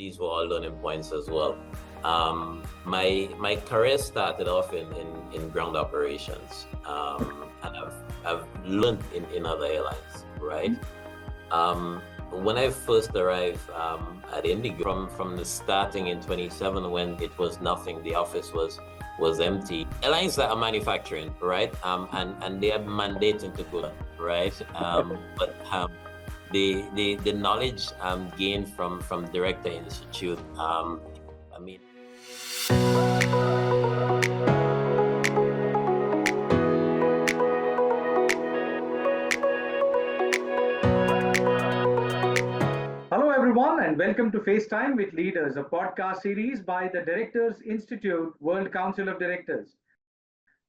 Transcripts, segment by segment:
these were all learning points as well. My career started off in ground operations, and I've learned in other airlines, right? When I first arrived at IndiGo, from the starting in 27, when it was nothing, the office was empty. Airlines that are manufacturing, right? And they are mandating to go, right? But the knowledge gained from Director Institute, I mean. Hello everyone and welcome to FaceTime with Leaders, a podcast series by the Directors Institute World Council of Directors.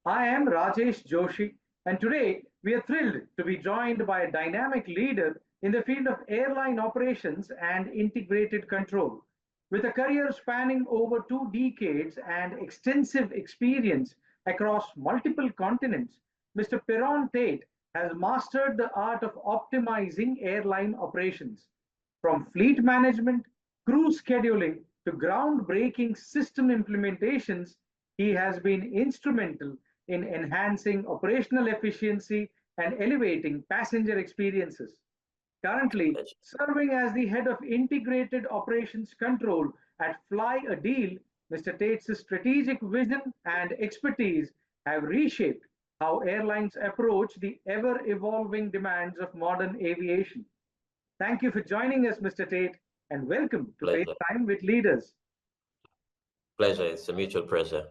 I am Rajesh Joshi, and today we are thrilled to be joined by a dynamic leader in the field of airline operations and integrated control. With a career spanning over 2 decades and extensive experience across multiple continents, Mr. Peron Taitt has mastered the art of optimizing airline operations. From fleet management, crew scheduling, to groundbreaking system implementations, he has been instrumental in enhancing operational efficiency and elevating passenger experiences. Currently, serving as the head of integrated operations control at Flyadeal, Mr. Tait's strategic vision and expertise have reshaped how airlines approach the ever evolving demands of modern aviation. Thank you for joining us, Mr. Taitt, and welcome to FaceTime with Leaders. Pleasure. It's a mutual pleasure.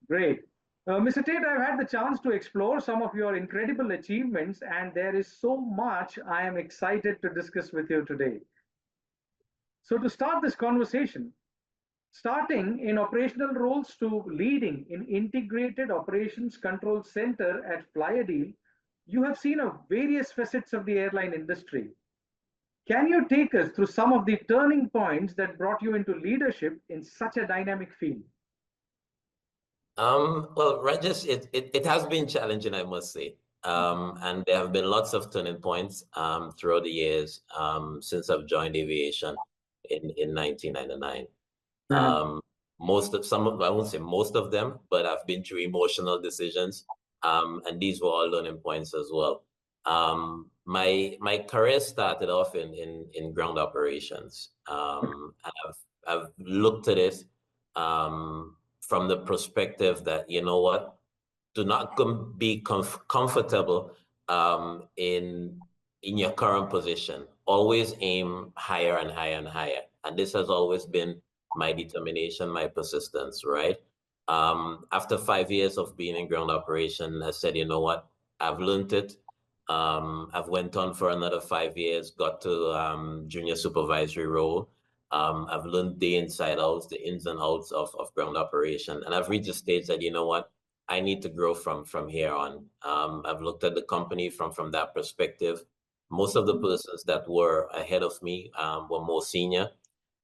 Great. Mr. Taitt, I've had the chance to explore some of your incredible achievements, and there is so much I am excited to discuss with you today. So, to start this conversation, starting in operational roles to leading in integrated operations control center at Flyadeal, you have seen various facets of the airline industry. Can you take us through some of the turning points that brought you into leadership in such a dynamic field? Well, Rajesh, it has been challenging, I must say. And there have been lots of turning points throughout the years since I've joined aviation in 1999. I won't say most of them, but I've been through emotional decisions, and these were all learning points as well. My career started off in ground operations, and I've looked at it from the perspective that, you know what, do not be comfortable in your current position. Always aim higher and higher and higher. And this has always been my determination, my persistence, right? After 5 years of being in ground operation, I said, you know what, I've learned it. I've went on for another 5 years, got to junior supervisory role. I've learned the inside outs, the ins and outs of ground operation. And I've reached a stage that, you know what, I need to grow from here on. I've looked at the company from that perspective. Most of the persons that were ahead of me were more senior.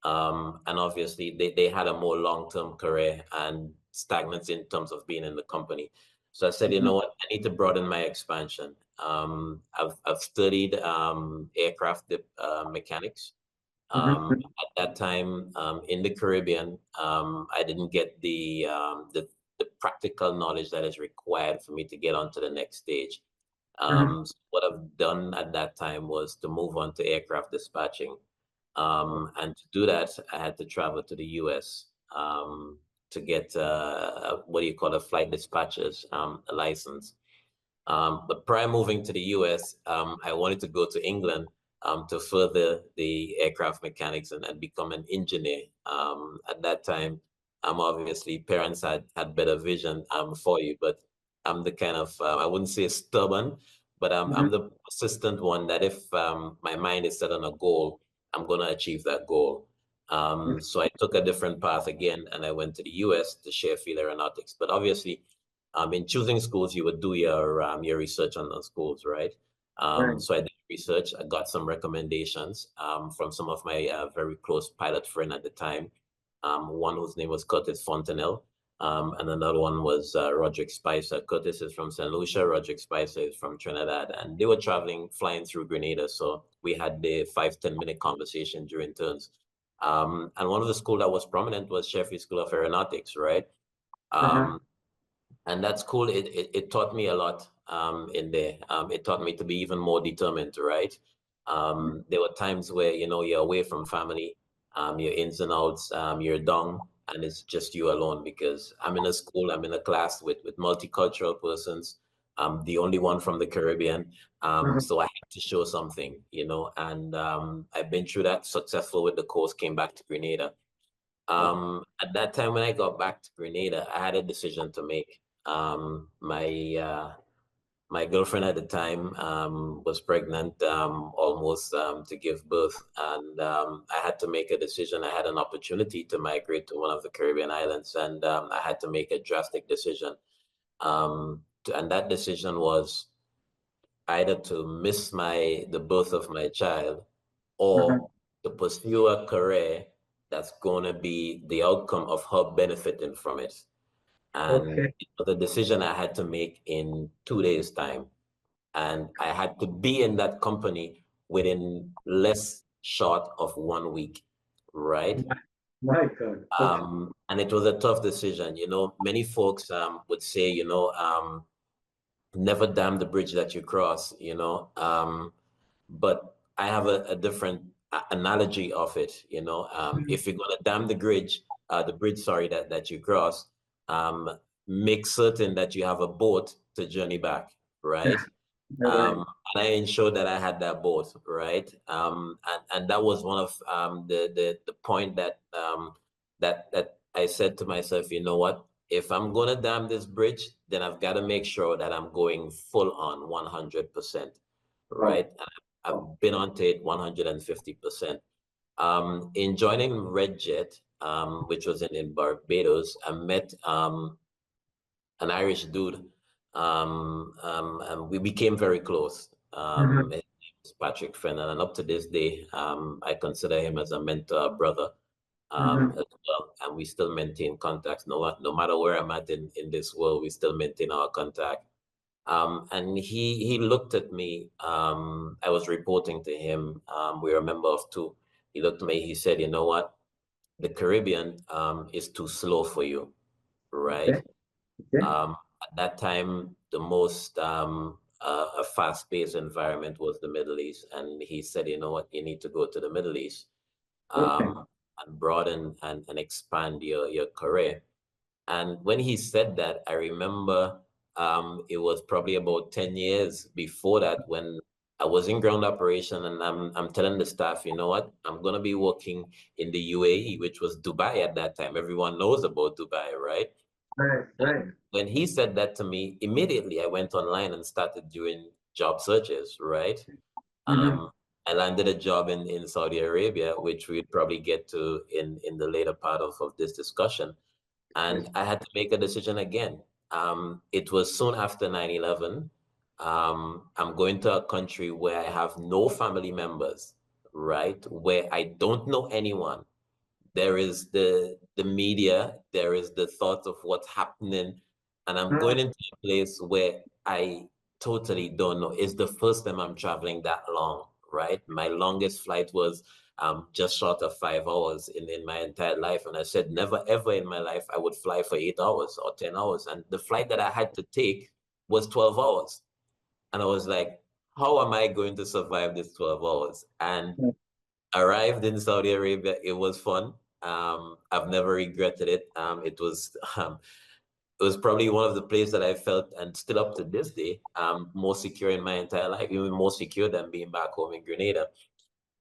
And obviously they had a more long-term career and stagnancy in terms of being in the company. So I said, you know what, I need to broaden my expansion. I've studied aircraft mechanics. At that time, in the Caribbean, I didn't get the practical knowledge that is required for me to get on to the next stage. So what I've done at that time was to move on to aircraft dispatching. And to do that, I had to travel to the US to get what do you call a flight dispatcher's license. But prior moving to the US, I wanted to go to England to further the aircraft mechanics and become an engineer. At that time, obviously parents had better vision for you, but I'm the kind of, I wouldn't say stubborn, but I'm the persistent one that if my mind is set on a goal, I'm going to achieve that goal. So I took a different path again, and I went to the US to share field aeronautics. But obviously, in choosing schools, you would do your research on those schools, right? So I did research. I got some recommendations from some of my very close pilot friend at the time. One whose name was Curtis Fontenelle, and another one was Roderick Spicer. Curtis is from St. Lucia, Roderick Spicer is from Trinidad, and they were flying through Grenada. So we had the 5-10 minute conversation during turns. And one of the school that was prominent was Sheffield School of Aeronautics, right? Uh-huh. And that school, it taught me a lot in there. It taught me to be even more determined, right? There were times where, you know, you're away from family, your ins and outs, you're down, and it's just you alone, because I'm in a school, I'm in a class with multicultural persons. I'm the only one from the Caribbean. Uh-huh. So I had to show something, you know, and I've been through that, successful with the course, came back to Grenada. At that time when I got back to Grenada, I had a decision to make. My girlfriend at the time was pregnant, almost to give birth, and I had to make a decision. I had an opportunity to migrate to one of the Caribbean islands, and I had to make a drastic decision. And that decision was either to miss the birth of my child, Uh-huh. or to pursue a career that's going to be the outcome of her benefiting from it. And Okay. it was a decision I had to make in 2 days' time. And I had to be in that company within less short of 1 week, right? My God. Okay. And it was a tough decision. You know, many folks would say, you know, never dam the bridge that you cross, you know. But I have a different analogy of it, you know. If you're gonna dam the bridge, sorry, that you cross, um, make certain that you have a boat to journey back, right? All right. And I ensured that I had that boat, right? And that was one of the point that I said to myself, you know what? If I'm gonna dam this bridge, then I've got to make sure that I'm going full on 100%, Wow. right? And I've been on it 150%. In joining REDjet, which was in Barbados, I met an Irish dude, and we became very close. Mhm. His name is Patrick Fennan, and up to this day, I consider him as a mentor, brother, Mhm. as well. And we still maintain contacts. No matter where I'm at in this world, we still maintain our contact. And he looked at me. I was reporting to him. We were a member of two. He looked at me. He said, "You know what? The Caribbean is too slow for you, Okay. right?" Okay. At that time, the most a fast-paced environment was the Middle East, and he said, "You know what? You need to go to the Middle East Okay. and broaden and expand your career." And when he said that, I remember it was probably about 10 years before that when I was in ground operation, and I'm telling the staff, you know what? I'm gonna be working in the UAE, which was Dubai at that time. Everyone knows about Dubai, right? Right. Right. When he said that to me, immediately I went online and started doing job searches, right? Mhm. I landed a job in Saudi Arabia, which we'd probably get to in the later part of this discussion. Yes. And I had to make a decision again. It was soon after 9/11. I'm going to a country where I have no family members, right? Where I don't know anyone. There is the media, there is the thought of what's happening, and I'm Mhm. going into a place where I totally don't know. It's the first time I'm traveling that long, right? My longest flight was just short of 5 hours in my entire life. And I said, never ever in my life I would fly for 8 hours or 10 hours. And the flight that I had to take was 12 hours. And I was like, how am I going to survive this 12 hours? And arrived in Saudi Arabia. It was fun. I've never regretted it. It was probably one of the places that I felt, and still up to this day, more secure in my entire life, even more secure than being back home in Grenada.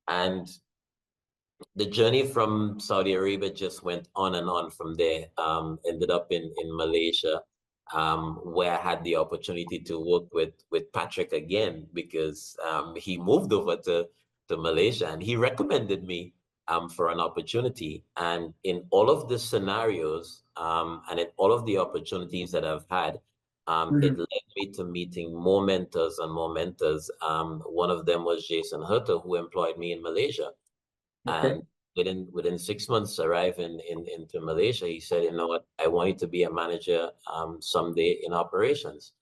And the journey from Saudi Arabia just went on and on from there. Ended up in Malaysia, where I had the opportunity to work with Patrick again, because he moved over to Malaysia, and he recommended me for an opportunity. And in all of the scenarios and in all of the opportunities that I've had, it Mhm. led me to meeting more mentors and more mentors. One of them was Jason Herter, who employed me in Malaysia. Okay. And within 6 months arriving into Malaysia, he said, you know what, I want you to be a manager someday in operations.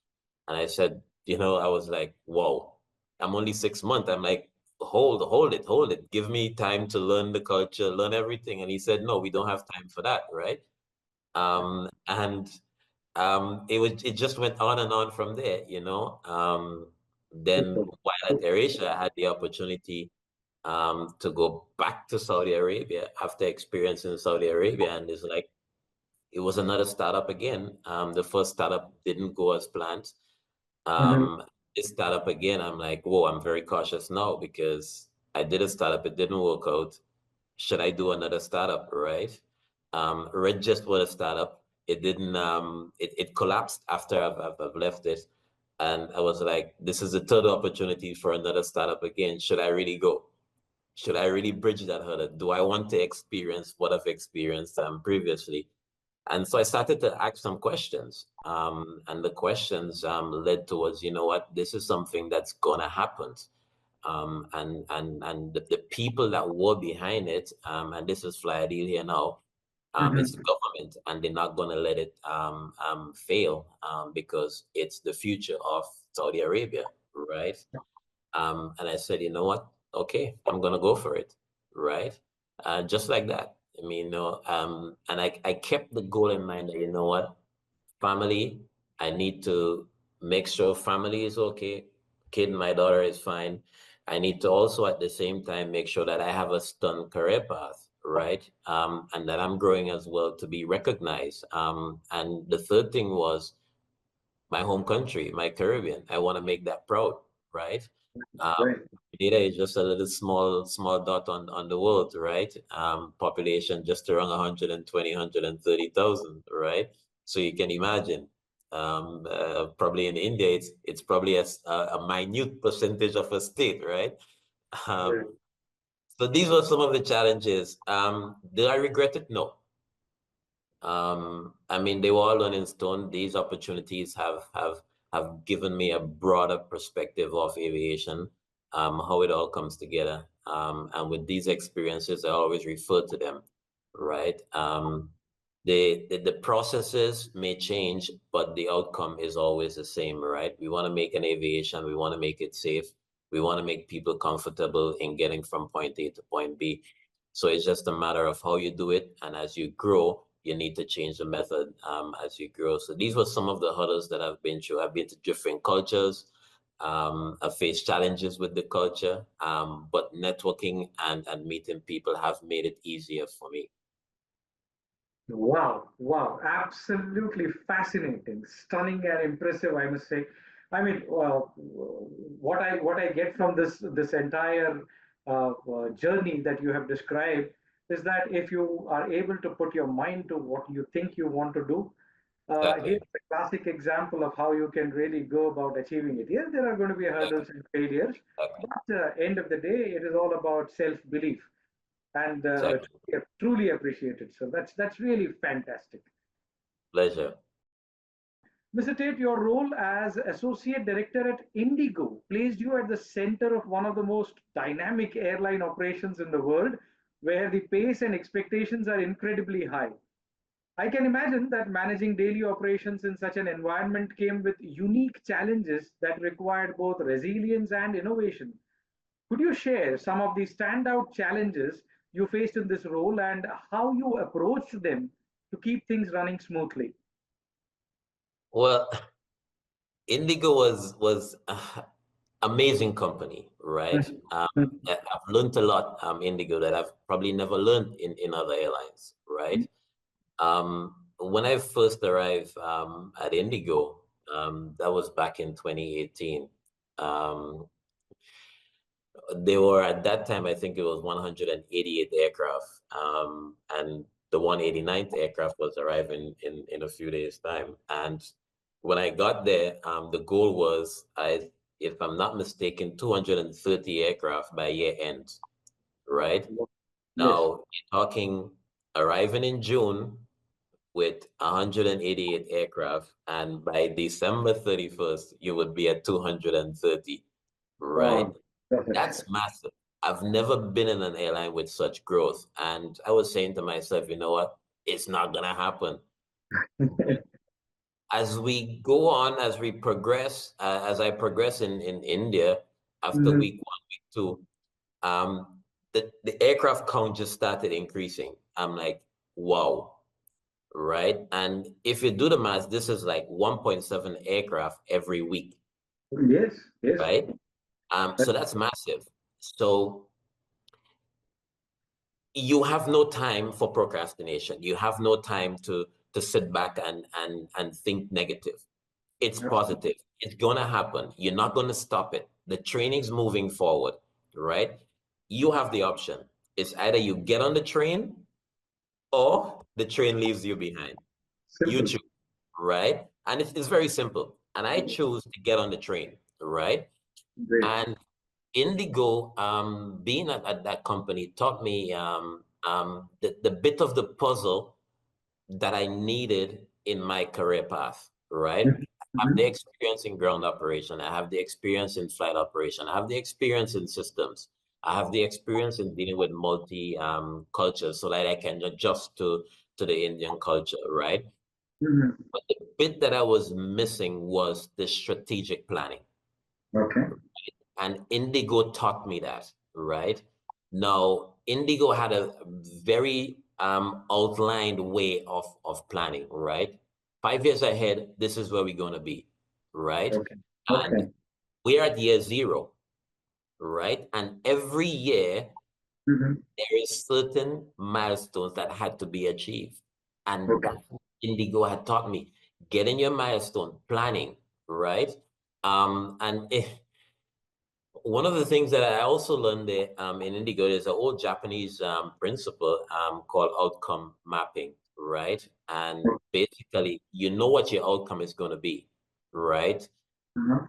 And I said, you know, I was like, whoa, I'm only 6 months. I'm like, hold it. Give me time to learn the culture, learn everything. And he said, no, we don't have time for that, right? And it just went on and on from there, you know. Then while at AirAsia, I had the opportunity to go back to Saudi Arabia after experience in Saudi Arabia, and it's like it was another startup again. The first startup didn't go as planned. This startup again, I'm like, whoa, I'm very cautious now because I did a startup, it didn't work out. Should I do another startup, right? REDjet was a startup. It didn't, it collapsed after I've left it. And I was like, this is a third opportunity for another startup again. Should I really go? Should I really bridge that hurdle? Do I want to experience what I've experienced previously? And so I started to ask some questions. And the questions led towards, you know what, this is something that's gonna happen. And the people that were behind it, and this is Flyadeal here now, it's the government, and they're not gonna let it fail because it's the future of Saudi Arabia, right? And I said, you know what? Okay, I'm gonna go for it, right? Just like that. I mean, you know, and I kept the goal in mind that, you know what, family, I need to make sure family is okay. Kid, my daughter is fine. I need to also at the same time make sure that I have a stunned career path, right? And that I'm growing as well to be recognized. And the third thing was my home country, my Caribbean. I want to make that proud, right? Grenada is just a little small dot on the world, right? Population just around 120, 130,000, right? So you can imagine, probably in India, it's probably a minute percentage of a state, right? So these were some of the challenges. Did I regret it? No. I mean, they were all done in stone. These opportunities have given me a broader perspective of aviation, how it all comes together. And with these experiences, I always refer to them, right? The processes may change, but the outcome is always the same, right? We want to make an aviation, we want to make it safe, we want to make people comfortable in getting from point A to point B. So it's just a matter of how you do it, and as you grow, you need to change the method as you grow. So these were some of the hurdles that I've been through. I've been to different cultures. I've faced challenges with the culture, but networking and meeting people have made it easier for me. Wow, wow, absolutely fascinating, stunning and impressive, I must say. I mean, what I get from this entire journey that you have described is that if you are able to put your mind to what you think you want to do, Exactly. here's a classic example of how you can really go about achieving it. Yes, there are going to be hurdles and failures, Exactly. but end of the day, it is all about self-belief and Exactly. truly appreciated. So that's really fantastic. Pleasure. Mr. Tate, your role as Associate Director at IndiGo placed you at the center of one of the most dynamic airline operations in the world, where the pace and expectations are incredibly high. I can imagine that managing daily operations in such an environment came with unique challenges that required both resilience and innovation. Could you share some of the standout challenges you faced in this role and how you approached them to keep things running smoothly? Well, IndiGo was amazing company, right? I've learned a lot IndiGo that I've probably never learned in other airlines, right? When I first arrived at IndiGo, that was back in 2018. Um, they were at that time, I think it was 188 aircraft, and the 189th aircraft was arriving in a few days' time. And when I got there, the goal was, if I'm not mistaken, 230 aircraft by year end, right? Yes. Now, you're talking arriving in June with 188 aircraft, and by December 31st, you would be at 230, right? Wow. Perfect. That's massive. I've never been in an airline with such growth. And I was saying to myself, you know what? It's not going to happen. As we go on, as we progress, as I progress in India, after Mhm. week 1, week 2, the aircraft count just started increasing. I'm like, wow, right? And if you do the math, this is like 1.7 aircraft every week. Yes, yes. Right? So that's massive. So you have no time for procrastination. You have no time to sit back and think negative. It's positive. It's gonna happen. You're not gonna stop it. The training's moving forward, right? You have the option. It's either you get on the train or the train leaves you behind. You choose, right? And it's very simple. And I choose to get on the train, right? Great. And IndiGo, being at that company taught me the bit of the puzzle that I needed in my career path, right? I have the experience in ground operation. I have the experience in flight operation. I have the experience in systems. I have the experience in dealing with multi cultures so that I can adjust to the Indian culture, right? But the bit that I was missing was the strategic planning. Okay. And IndiGo taught me that, right? Now, IndiGo had a very outlined way of planning, right? 5 years ahead, this is where we're going to be, right? Okay. And we're at year 0, right? And every year, there is certain milestones that had to be achieved. And that's what IndiGo had taught me. Getting your milestone, planning, right? One of the things that I also learned there in IndiGo is an old Japanese principle called outcome mapping, right? And basically, you know what your outcome is going to be, right? Now,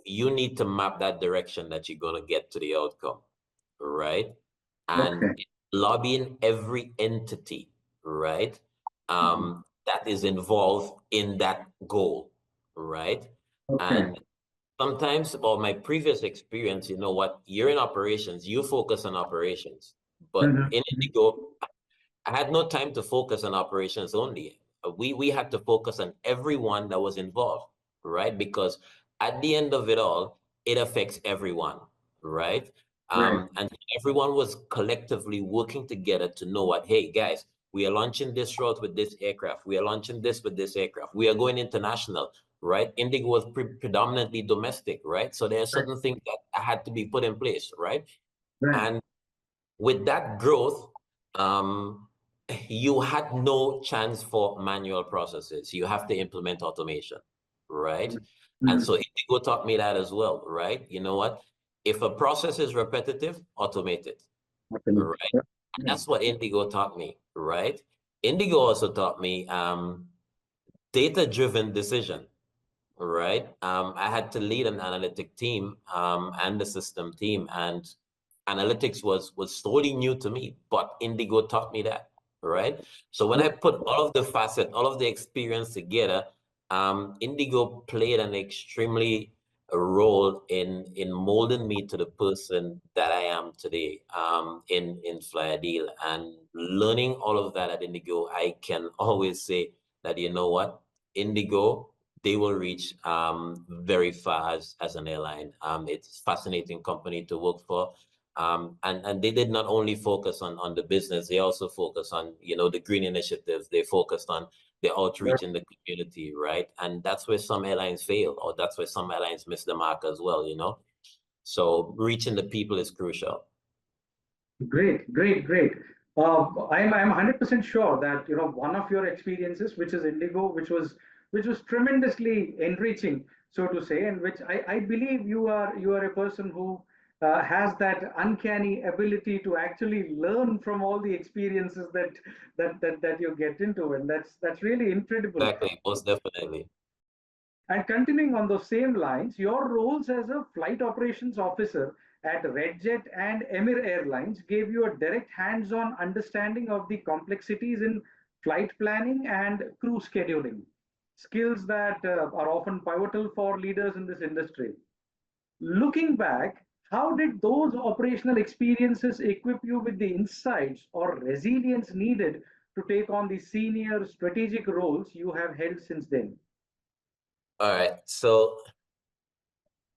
you need to map that direction that you're going to get to the outcome, right? And lobbying every entity, right? That is involved in that goal, right? And sometimes, about my previous experience, you know what, you're in operations, you focus on operations. But in IndiGo, I had no time to focus on operations only. We had to focus on everyone that was involved, right? Because at the end of it all, it affects everyone, right? And everyone was collectively working together to know what, hey, guys, we are launching this route with this aircraft. We are launching this with this aircraft. We are going international, right? IndiGo was predominantly domestic, right? So there are certain things that had to be put in place, right? And with that growth, you had no chance for manual processes. You have to implement automation, right? And so IndiGo taught me that as well, right? You know what? If a process is repetitive, automate it, right? And that's what IndiGo taught me, right? IndiGo also taught me data-driven decision, right? I had to lead an analytic team and the system team, and analytics was totally new to me, but IndiGo taught me that, right? So when I put all of the facets, all of the experience together, IndiGo played an extremely role in molding me to the person that I am today in Flyadeal. And learning all of that at IndiGo, I can always say that, you know what, IndiGo, they will reach very far as an airline. It's a fascinating company to work for. And they did not only focus on the business, they also focus on, you know, the green initiatives. They focused on the outreach in the community, right? And that's where some airlines fail, or that's where some airlines miss the mark as well, you know? So reaching the people is crucial. Great. I'm 100% sure that one of your experiences, which is IndiGo, which was tremendously enriching, so to say, and which I believe you are a person who has that uncanny ability to actually learn from all the experiences that you get into, and that's really incredible. Exactly, most definitely. And continuing on those same lines, your roles as a flight operations officer at REDjet and Emir Airlines gave you a direct hands-on understanding of the complexities in flight planning and crew scheduling, skills that are often pivotal for leaders in this industry. Looking back, how did those operational experiences equip you with the insights or resilience needed to take on the senior strategic roles you have held since then? All right, so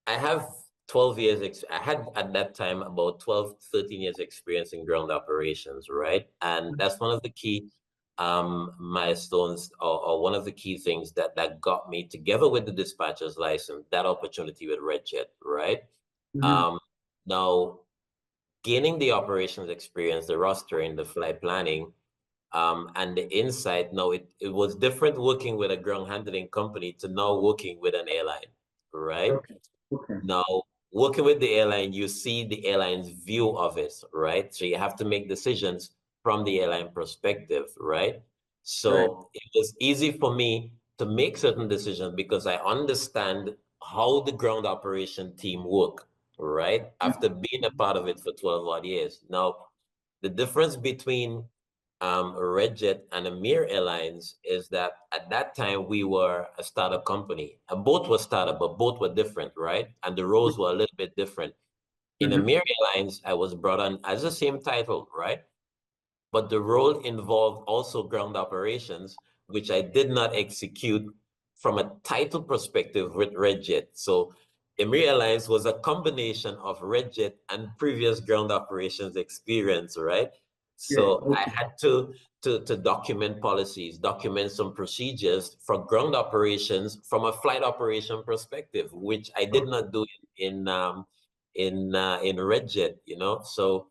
I have 12 years, I had at that time about 12, 13 years experience in ground operations, right? And that's one of the key milestones or one of the key things that got me, together with the dispatcher's license, that opportunity with REDjet, right? Now, gaining the operations experience, the rostering, the flight planning, and the insight. Now, it was different working with a ground handling company to now working with an airline, right? Okay. Now, working with the airline, you see the airline's view of it, right? So you have to make decisions from the airline perspective, right? So it was easy for me to make certain decisions because I understand how the ground operation team work, right? After being a part of it for 12 odd years. Now, the difference between REDjet and Emir Airlines is that at that time we were a startup company. And both were startup, but both were different, right? And the roles were a little bit different. In Emir Airlines, I was brought on as the same title, right? But the role involved also ground operations, which I did not execute from a title perspective with REDjet. So Emir Airlines was a combination of REDjet and previous ground operations experience, right? So I had to document policies, document some procedures for ground operations from a flight operation perspective, which I did not do in REDjet, you know. So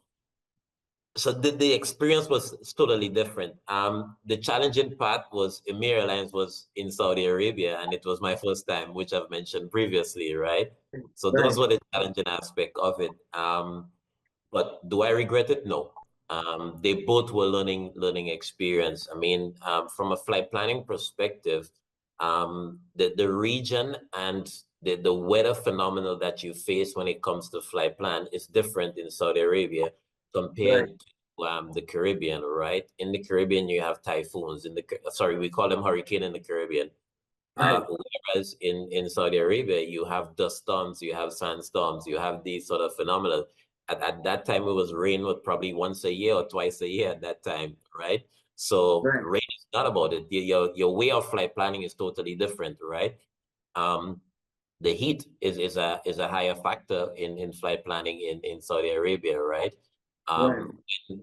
the experience was totally different. The challenging part was Emir Airlines was in Saudi Arabia, and it was my first time, which I've mentioned previously, right? So those were the challenging aspect of it. But do I regret it? No. They both were learning experience. I mean, from a flight planning perspective, the region and the weather phenomenon that you face when it comes to flight plan is different in Saudi Arabia compared to the Caribbean, right? In the Caribbean, you have typhoons. We call them hurricane in the Caribbean. Whereas in Saudi Arabia, you have dust storms, you have sandstorms, you have these sort of phenomena. At that time, it was rain was probably once a year or twice a year at that time, right? So rain is not about it. Your way of flight planning is totally different, right? The heat is a higher factor in flight planning in Saudi Arabia, right?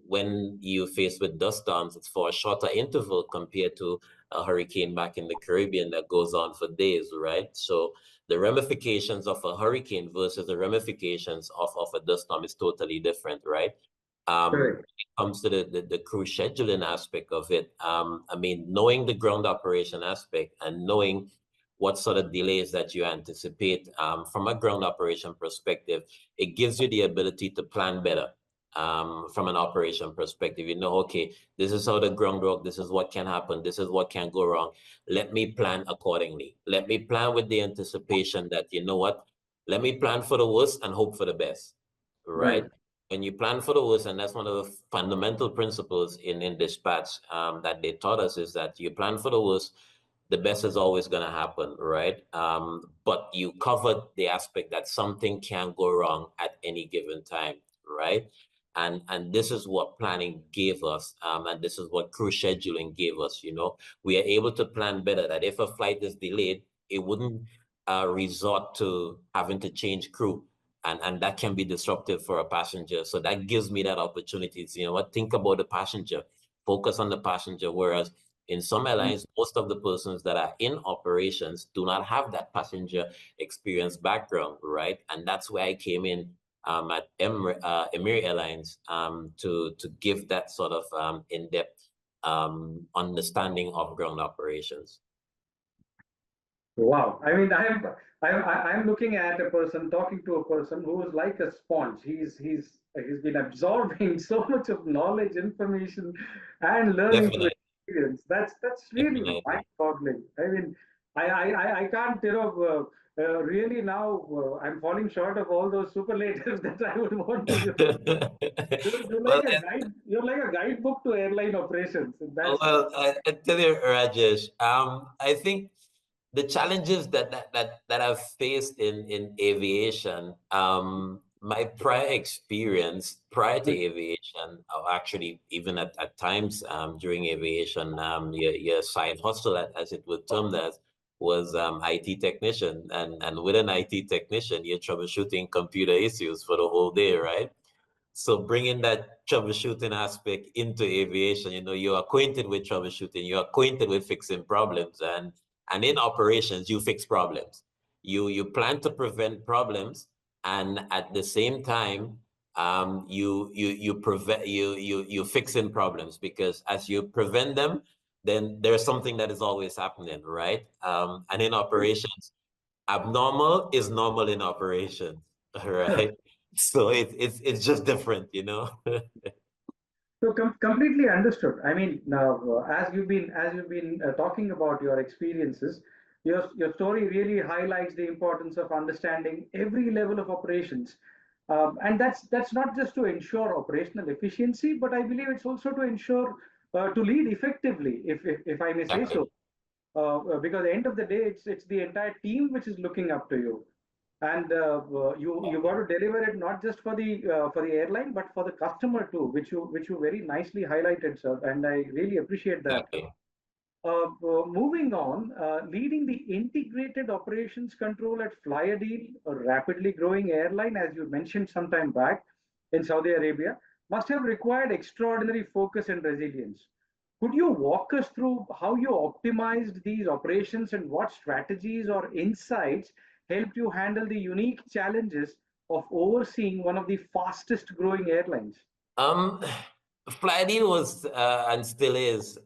When you face with dust storms, it's for a shorter interval compared to a hurricane back in the Caribbean that goes on for days, right? So the ramifications of a hurricane versus the ramifications of a dust storm is totally different, right? When it comes to the crew scheduling aspect of it, I mean, knowing the ground operation aspect and knowing what sort of delays that you anticipate from a ground operation perspective, it gives you the ability to plan better. From an operation perspective, you know, okay, this is how the ground work, this is what can happen, this is what can go wrong. Let me plan accordingly. Let me plan with the anticipation that, you know what, let me plan for the worst and hope for the best, right? When you plan for the worst, and that's one of the fundamental principles in dispatch that they taught us, is that you plan for the worst, the best is always going to happen, right? But you covered the aspect that something can go wrong at any given time, right? And this is what planning gave us, and this is what crew scheduling gave us. You know, we are able to plan better. That if a flight is delayed, it wouldn't resort to having to change crew, and that can be disruptive for a passenger. So that gives me that opportunity to, you know what, think about the passenger, focus on the passenger. Whereas in some airlines, most of the persons that are in operations do not have that passenger experience background, right? And that's where I came in at Emir Airlines to give that sort of in-depth understanding of ground operations. Wow. I mean, I'm looking at a person, talking to a person who is like a sponge. He's been absorbing so much of knowledge, information, and learning through experience. That's really mind-boggling. I mean, I can't, you know, really now I'm falling short of all those superlatives that I would want to use. You're like a guidebook to airline operations. Well, I tell you, Rajesh, I think the challenges that I've faced in aviation, my prior experience prior to aviation, or actually even at times during aviation, your side hustle, as it would term that, was IT technician, and with an IT technician, you're troubleshooting computer issues for the whole day, right? So bringing that troubleshooting aspect into aviation, you're acquainted with troubleshooting, you're acquainted with fixing problems, and in operations, you fix problems. You plan to prevent problems, and at the same time, you fixing problems, because as you prevent them, then there's something that is always happening, right? And in operations, abnormal is normal in operations, right? So it's just different, So completely understood. I mean, now as you've been talking about your experiences, your story really highlights the importance of understanding every level of operations, and that's not just to ensure operational efficiency, but I believe it's also to ensure to lead effectively, if I may say Exactly. so. Because at the end of the day, it's the entire team which is looking up to you, and you got to deliver it not just for the airline but for the customer too, which you very nicely highlighted, sir, and I really appreciate that. Exactly. Moving on, leading the integrated operations control at Flyadeal, a rapidly growing airline, as you mentioned some time back, in Saudi Arabia, must have required extraordinary focus and resilience. Could you walk us through how you optimized these operations and what strategies or insights helped you handle the unique challenges of overseeing one of the fastest growing airlines? Um, Flyadeal was and still is.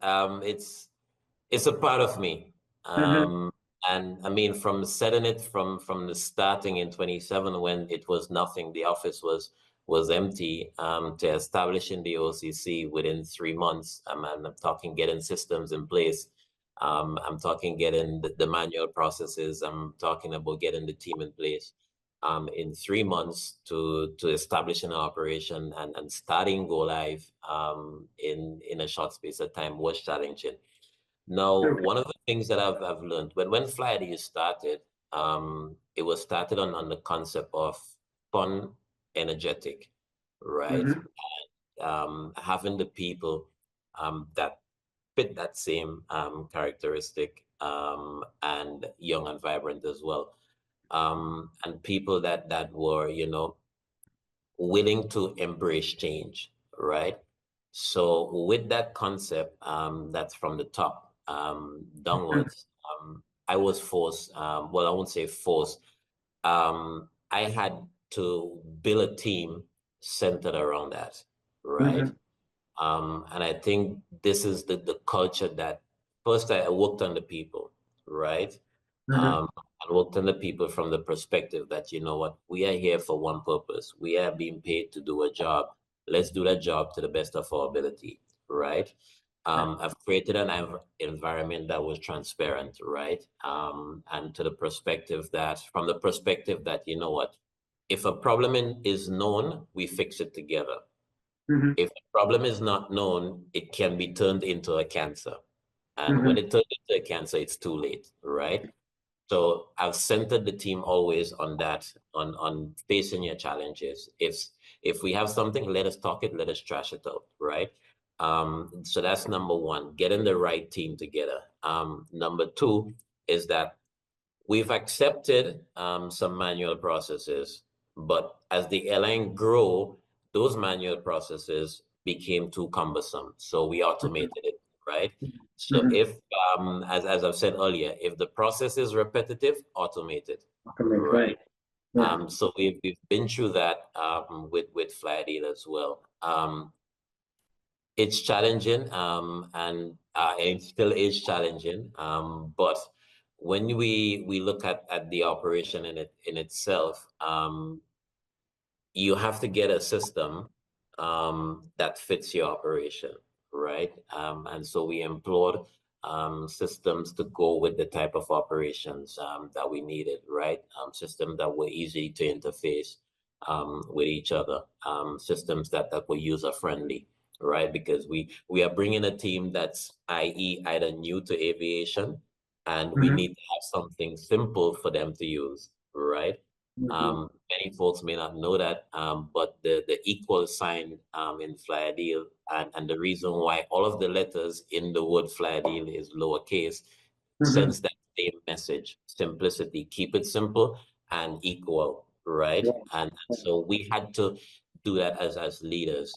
It's a part of me. Mhm, And I mean, from setting it from the starting in 27, when it was nothing, the office was empty, to establishing the OCC within 3 months. And I'm talking getting systems in place. I'm talking getting the manual processes. I'm talking about getting the team in place. In 3 months to establishing an operation and starting go live in a short space of time was challenging. Now, okay. one of the things that I've learned when Flyadeal started, it was started on the concept of fun, energetic, right? Mhm, Having the people that fit that same characteristic, and young and vibrant as well, and people that were willing to embrace change, right? So with that concept, that's from the top mhm, downwards, I was forced, well, I won't say forced, I had to build a team centered around that, right? mhm, And I think this is the culture that first I worked on the people, right? mhm. Um, and worked on the people from the perspective that, you know what, we are here for one purpose. We are being paid to do a job. Let's do that job to the best of our ability, right? I've created an environment that was transparent, right? And to the perspective that, from the perspective that, you know what, if a problem is known, we fix it together. Mhm, If the problem is not known, it can be turned into a cancer. And when mhm, it turns into a cancer, it's too late, right? So I've centered the team always on that, on facing your challenges. If we have something, let us talk it, let us trash it out, right? So that's number one, getting the right team together. Number two is that we've accepted some manual processes, but as the airline grew, those manual processes became too cumbersome. So we automated it, right? So mhm. if, as I've said earlier, if the process is repetitive, automate it, Automate, right? right? Yeah. So we've been through that with Flyadeal as well. It's challenging, and it still is challenging. But when we look at the operation in itself, you have to get a system that fits your operation, right? And so we employed systems to go with the type of operations that we needed, right? Systems that were easy to interface with each other, systems that were user friendly, right? Because we are bringing a team that's, i.e., either new to aviation, and we Mhm, need to have something simple for them to use, right? mhm, Many folks may not know that, but the equal sign in Flyadeal, and the reason why all of the letters in the word Flyadeal is lowercase, mhm. sends that same message: simplicity, keep it simple and equal, right? Yeah. And so we had to do that as leaders.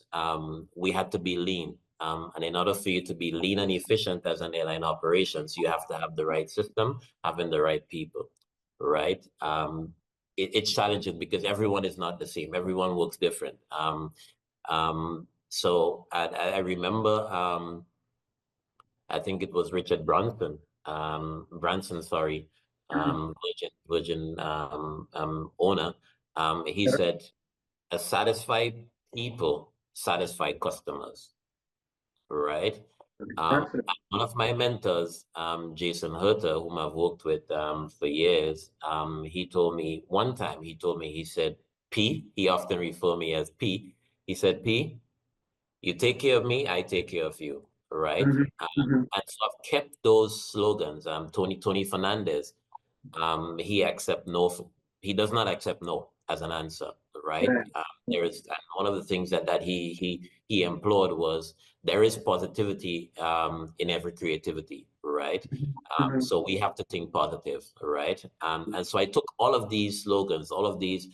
We had to be lean. And in order for you to be lean and efficient as an airline operations, you have to have the right system, having the right people, right? It's challenging because everyone is not the same. Everyone works different. So I remember, I think it was Richard Branson, sorry, Virgin owner. He said, "A satisfied people satisfy customers," right? Absolutely. One of my mentors, Jason Herter, whom I've worked with for years, he told me one time, he said, P, he often refer me as P. He said, P, you take care of me, I take care of you, right? And so I've kept those slogans. Tony Fernandez, he does not accept no as an answer, right? There is one of the things that he implored was there is positivity in every creativity, right? So we have to think positive, right? And so I took all of these slogans, all of these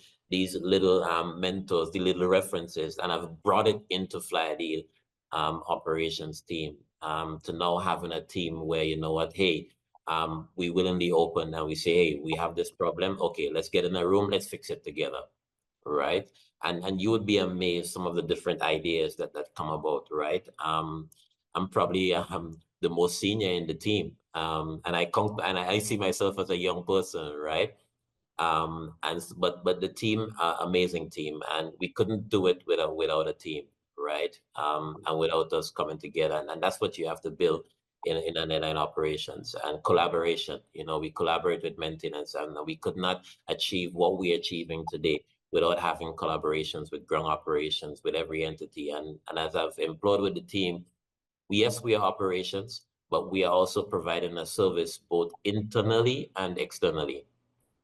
little mentors, the little references, and I've brought it into Flyadeal operations team to now having a team where, you know what, hey, we willingly open and we say, hey, we have this problem. Okay, let's get in a room, let's fix it together, right? And you would be amazed some of the different ideas that come about, right? I'm probably the most senior in the team, and I see myself as a young person, right? But the team, amazing team, and we couldn't do it without a team, right? And without us coming together, and that's what you have to build in an airline operations, and collaboration. You know, we collaborate with maintenance, and we could not achieve what we're achieving today without having collaborations with ground operations, with every entity. And as I've employed with the team, yes, we are operations, but we are also providing a service both internally and externally.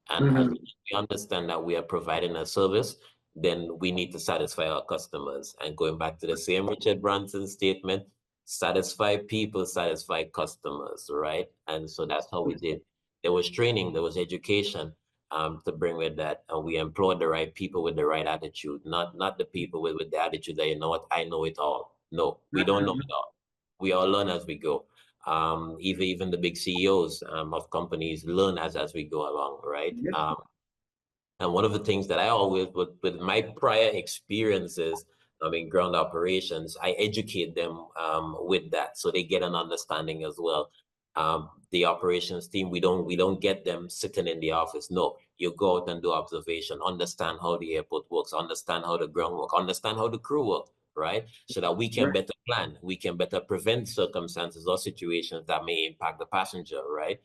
And as we understand that we are providing a service, then we need to satisfy our customers. And going back to the same Richard Branson statement, satisfy people, satisfy customers, right? And so that's how we did. There was training, there was education to bring with that. And we employed the right people with the right attitude, not the people with the attitude that, you know what, I know it all. No, we don't know it all. We all learn as we go. Even the big CEOs of companies learn as we go along, right? And one of the things that I always, with my prior experiences, in ground operations, I educate them with that, so they get an understanding as well. The operations team, we don't get them sitting in the office. No, you go out and do observation, understand how the airport works, understand how the ground works, understand how the crew works, right? So that we can better plan, we can better prevent circumstances or situations that may impact the passenger, right?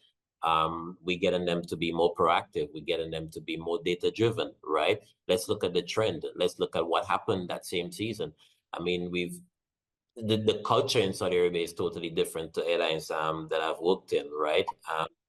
We're getting them to be more proactive. We're getting them to be more data-driven, right? Let's look at the trend. Let's look at what happened that same season. I mean, the culture in Saudi Arabia is totally different to airlines that I've worked in, right?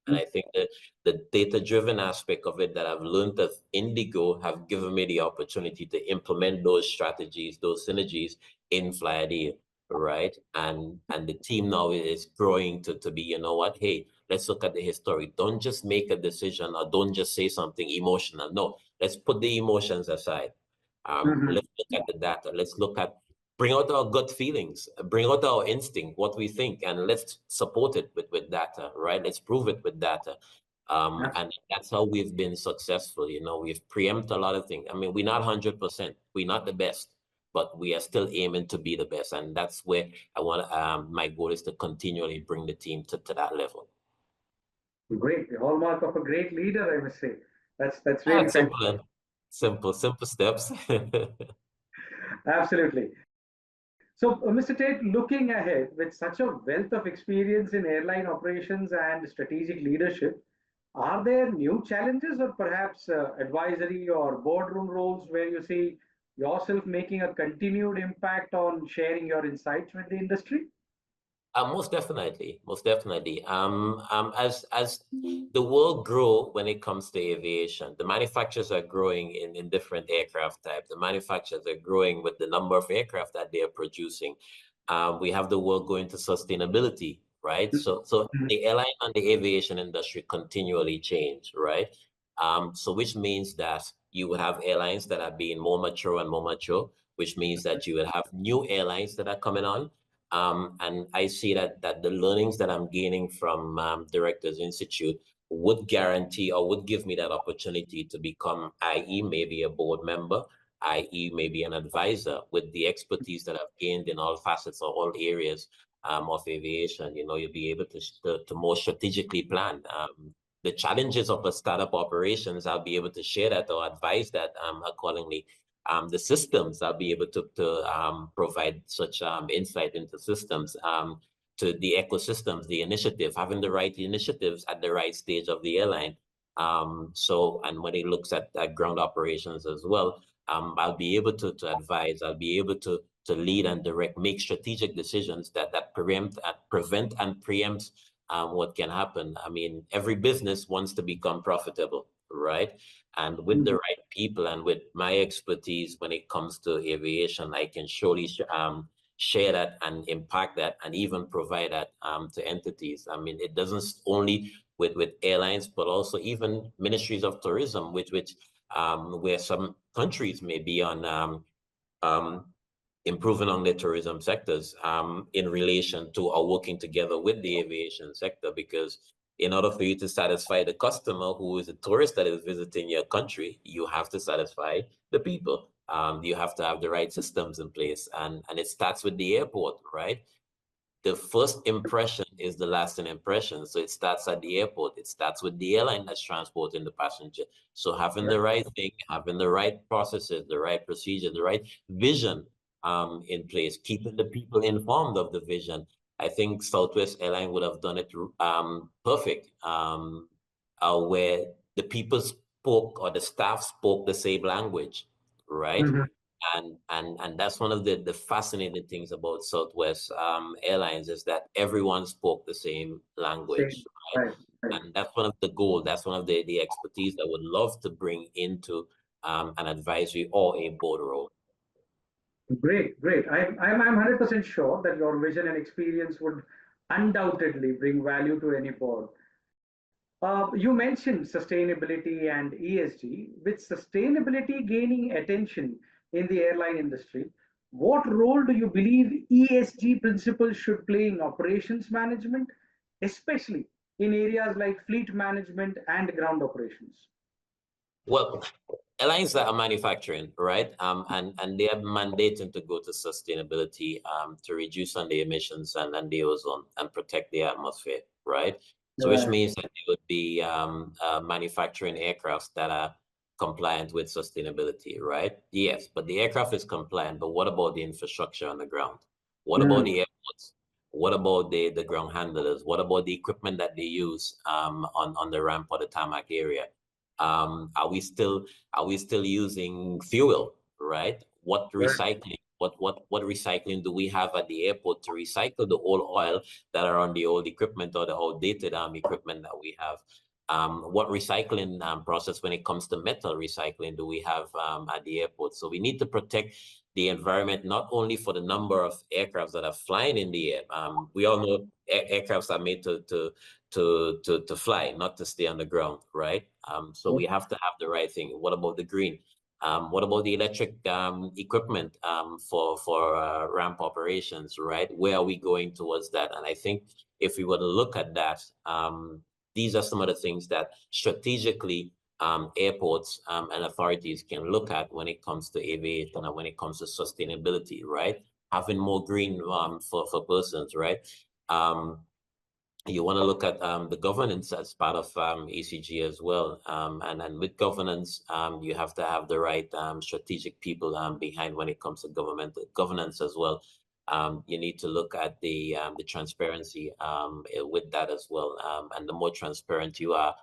And I think that the data-driven aspect of it that I've learned at IndiGo have given me the opportunity to implement those strategies, those synergies in Flyadeal, right? And the team now is growing to be, you know what, hey, let's look at the history. Don't just make a decision or don't just say something emotional. No, let's put the emotions aside. Let's look at the data. Let's bring out our gut feelings, bring out our instinct, what we think, and let's support it with data, right? Let's prove it with data. And that's how we've been successful. You know, we've preempted a lot of things. I mean, we're not 100%, we're not the best, but we are still aiming to be the best. And that's where I want my goal is to continually bring the team to that level. Great. The hallmark of a great leader, I must say. That's really fantastic. Simple steps. Absolutely. So, Mr. Taitt, looking ahead with such a wealth of experience in airline operations and strategic leadership, are there new challenges or perhaps advisory or boardroom roles where you see yourself making a continued impact on sharing your insights with the industry? Most definitely, most definitely. As the world grow when it comes to aviation, the manufacturers are growing in different aircraft types. The manufacturers are growing with the number of aircraft that they are producing. We have the world going to sustainability, right? So the airline and the aviation industry continually change, right? So which means that you would have airlines that are being more mature and more mature, which means that you will have new airlines that are coming on. And I see that the learnings that I'm gaining from Directors Institute would guarantee or would give me that opportunity to become, i.e., maybe a board member, i.e., maybe an advisor with the expertise that I've gained in all facets or all areas of aviation. You know, you'll be able to more strategically plan. The challenges of a startup operations, I'll be able to share that or advise that accordingly. The systems, I'll be able to provide such insight into systems, to the ecosystems, the initiative, having the right initiatives at the right stage of the airline. And when it looks at ground operations as well, I'll be able to advise, I'll be able to lead and direct, make strategic decisions that prevent and preempt what can happen. I mean, every business wants to become profitable, right? And with the right people and with my expertise when it comes to aviation, I can surely share that and impact that and even provide that to entities. I mean, it doesn't only with airlines, but also even ministries of tourism, which where some countries may be on improving on their tourism sectors in relation to or working together with the aviation sector, because in order for you to satisfy the customer who is a tourist that is visiting your country, you have to satisfy the people. You have to have the right systems in place, and it starts with the airport, right? The first impression is the lasting impression. So it starts at the airport. It starts with the airline that's transporting the passenger. So having the right thing, having the right processes, the right procedure, the right vision in place, keeping the people informed of the vision. I think Southwest Airline would have done it perfect, where the people spoke or the staff spoke the same language, right? And that's one of the fascinating things about Southwest Airlines, is that everyone spoke the same language, right? And that's one of the goals, that's one of the expertise that I would love to bring into an advisory or a board role. Great, great. I'm 100% sure that your vision and experience would undoubtedly bring value to any board. You mentioned sustainability and ESG. With sustainability gaining attention in the airline industry, what role do you believe ESG principles should play in operations management, especially in areas like fleet management and ground operations? Well, airlines that are manufacturing, right? And they are mandated to go to sustainability to reduce on the emissions and the ozone and protect the atmosphere, right? So which means that they would be manufacturing aircrafts that are compliant with sustainability, right? Yes, but the aircraft is compliant, but what about the infrastructure on the ground? What about the airports? What about the ground handlers? What about the equipment that they use on the ramp or the tarmac area? Are we still using fuel, right? What recycling? What recycling do we have at the airport to recycle the old oil that are on the old equipment or the outdated equipment that we have? What recycling process when it comes to metal recycling do we have at the airport? So we need to protect the environment, not only for the number of aircrafts that are flying in the air. We all know aircrafts are made to fly, not to stay on the ground, right? So we have to have the right thing. What about the green? What about the electric equipment for ramp operations, right? Where are we going towards that? And I think if we were to look at that, these are some of the things that strategically airports and authorities can look at when it comes to aviation and when it comes to sustainability, right? Having more green for persons, right? You want to look at the governance as part of ECG as well. And with governance, you have to have the right strategic people behind when it comes to governance as well. You need to look at the transparency with that as well. And the more transparent you are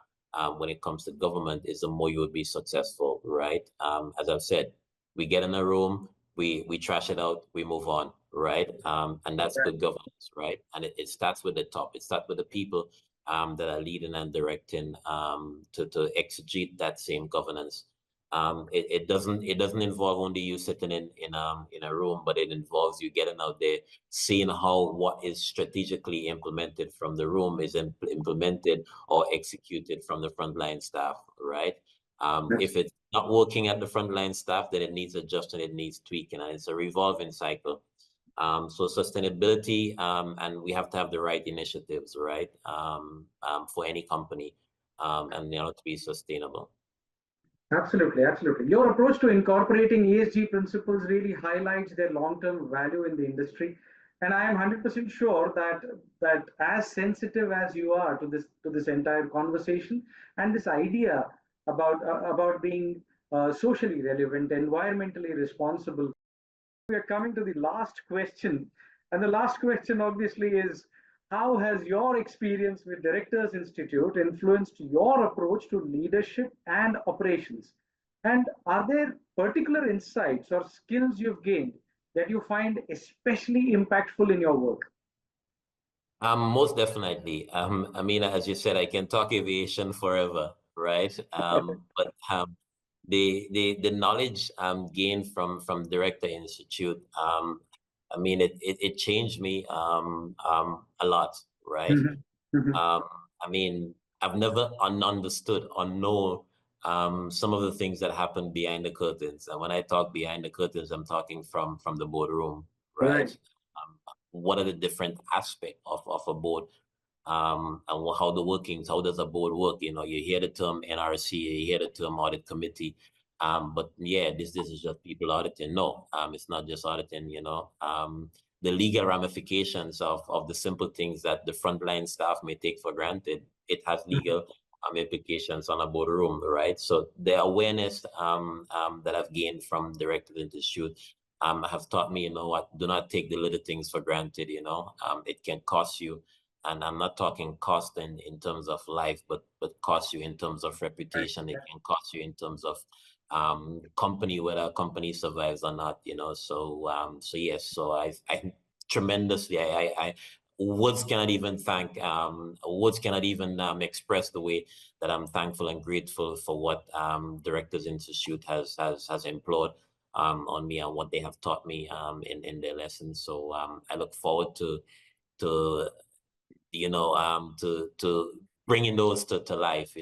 when it comes to government, is the more you will be successful, right? As I've said, we get in a room, we trash it out, we move on, right? And that's good governance, right? And it starts with the top. It starts with the people that are leading and directing to execute that same governance. It doesn't involve only you sitting in a room, but it involves you getting out there, seeing how what is strategically implemented from the room is implemented or executed from the frontline staff, right? If it's not working at the frontline staff, then it needs adjusting, it needs tweaking, and it's a revolving cycle. So sustainability, and we have to have the right initiatives, right, for any company, and to be sustainable. Absolutely, absolutely. Your approach to incorporating ESG principles really highlights their long-term value in the industry, and I am 100% sure that as sensitive as you are to this entire conversation and this idea about being socially relevant, environmentally responsible, we are coming to the last question, and the last question obviously is, how has your experience with Directors Institute influenced your approach to leadership and operations? And are there particular insights or skills you've gained that you find especially impactful in your work? Most definitely. I mean, as you said, I can talk aviation forever, right? But the knowledge gained from Director Institute, I mean, it changed me a lot, right? I mean, I've never understood or know some of the things that happen behind the curtains. And when I talk behind the curtains, I'm talking from the boardroom, right? What are the different aspects of a board, and how the workings, how does a board work? You hear the term NRC, you hear the term audit committee, but yeah, this is just people auditing. No, it's not just auditing. The legal ramifications of the simple things that the frontline staff may take for granted, it has legal implications on a boardroom, right? So the awareness that I've gained from Directors Institute have taught me, what, do not take the little things for granted. It can cost you. And I'm not talking cost in terms of life, but cost you in terms of reputation. It can cost you in terms of company, whether a company survives or not. So yes, so I tremendously, I words cannot even express the way that I'm thankful and grateful for what Directors Institute has employed on me and what they have taught me in their lessons. So I look forward to bringing those to life,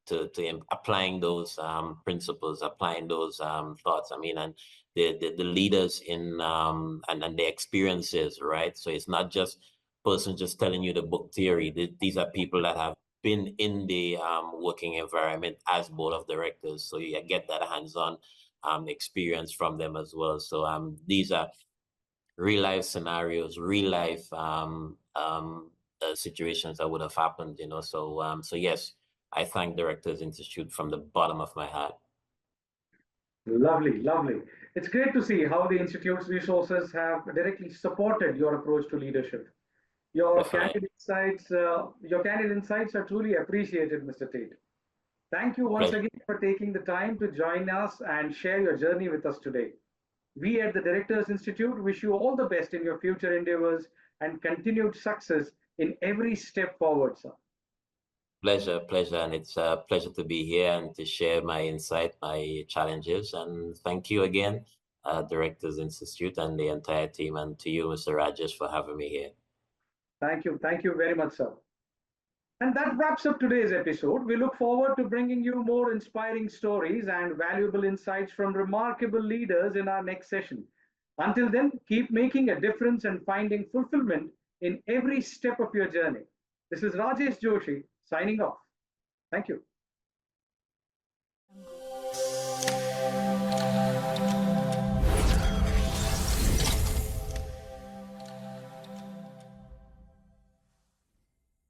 to applying those principles, applying those thoughts. I mean, and the leaders in and the experiences, right? So it's not just person just telling you the book theory. These are people that have been in the working environment as board of directors, so you get that hands-on experience from them as well. So these are real life scenarios, real life situations that would have happened, so yes, I thank Directors Institute from the bottom of my heart. Lovely, lovely. It's great to see how the Institute's resources have directly supported your approach to leadership. Your candid insights are truly appreciated, Mr. Taitt. Thank you once again for taking the time to join us and share your journey with us today. We at the Directors Institute wish you all the best in your future endeavors and continued success in every step forward, sir. Pleasure, and it's a pleasure to be here and to share my insight, my challenges, and thank you again, Directors Institute and the entire team, and to you, Mr. Rajesh, for having me here. Thank you very much, sir. And that wraps up today's episode. We look forward to bringing you more inspiring stories and valuable insights from remarkable leaders in our next session. Until then, keep making a difference and finding fulfillment in every step of your journey. This is Rajesh Joshi signing off. Thank you.